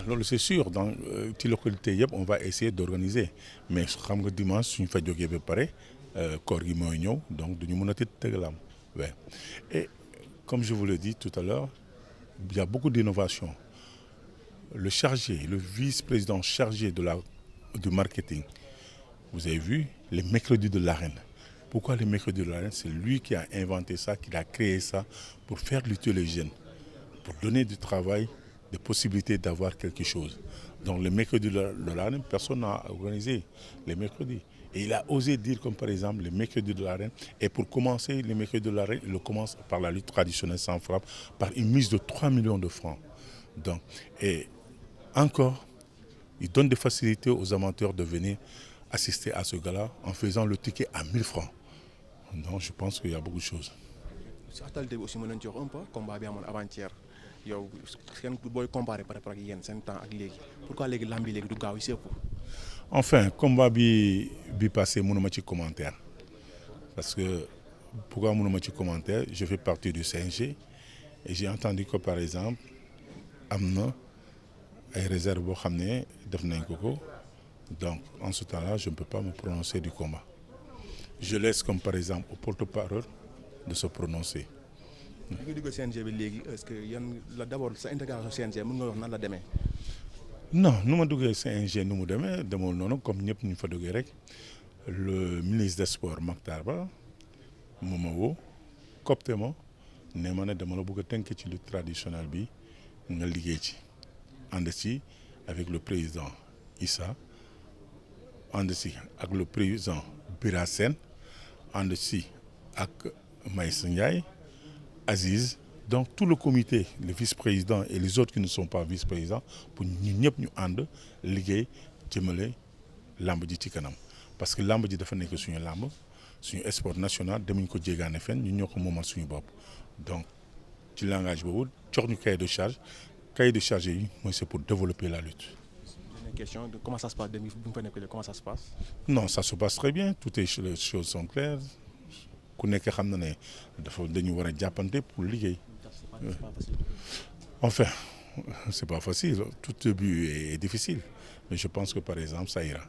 loolu c'est sûr dans ci localité yëpp on va essayer d'organiser mais xam nga dimanche suñ fa jógee ba pare koor gi mooy ñëw donc duñu mën a tëgg làmb ouais. Et comme je vous l'ai dit tout à l'heure il y a beaucoup d'innovation. Le chargé, le vice-président chargé du marketing, vous avez vu les mercredis de l'arène. Pourquoi les mercredis de l'arène? C'est lui qui a inventé ça, qui a créé ça pour faire lutter les jeunes, pour donner du travail, des possibilités d'avoir quelque chose. Donc les mercredis de l'arène, personne n'a organisé les mercredis. Et il a osé dire comme par exemple les mercredis de l'arène. Et pour commencer les mercredis de l'arène, il commence par la lutte traditionnelle sans frappe, par une mise de 3 millions de francs. Donc, et encore, il donne des facilités aux amateurs de venir assister à ce gala en faisant le ticket à 1000 francs. Donc je pense qu'il y a beaucoup de choses. Si actualité bi aussi mën nañu ci wax un peu combat bi amoon avant-hier yow seen booy comparé par rapport ak yéen seen temps ak léegi pourquoi léegi lamb bi léegi du gaaw yi si ëpp. Enfin combat bi passé mënuma ci commentaire parce que pourquoi mënuma ci commentaire je fais partie du CNG et j'ai entendu que par exemple am na ay réserves boo xam ne def nañ ko donc en ce temps-là je ne peux pas me prononcer du combat. Je laisse comme par exemple au porte-parole de se prononcer. bi nga duggee CNG bi léegi est-ce que yan la d'abord sa intégration CNG mën nga wax nan la demee. Non nu ma duggee CNG nu mu demee demoon noonu comme ñëpp ñu fa duggee rek le ministre des sports Mactar Ba mu ma woo copte ma ne ma ne dama la bëgg a tënk ci lutte traditionnelle bi nga liggéey ci ànd ci avec le président Issa ànd ci ak le président Bira Sène ànd ci ak Maïssa Ndiaye Aziz donc tout le comité le vice-président et les autres qui ne sont pas vice-présidents pour ñun ñëpp ñu ànd liggéey jëmale làmb ji ci kanam parce que làmb ji dafa nekk suñu làmb suñu sport national demuñ ko jéegaane fenn ñun ñoo ko moomal suñu bopp donc ci langage boobu jox ñu cahier de charge yi mooy c'est pour développer la lutte. Une question de comment ça se passe bu ñu fa nekkee comment ça se passe. Non ça se passe très bien les choses sont claires ku nekk xam na ne dañu war a jàppante pour liggéey. Enfin c'est pas facile tout début est difficile mais je pense que par exemple ça ira.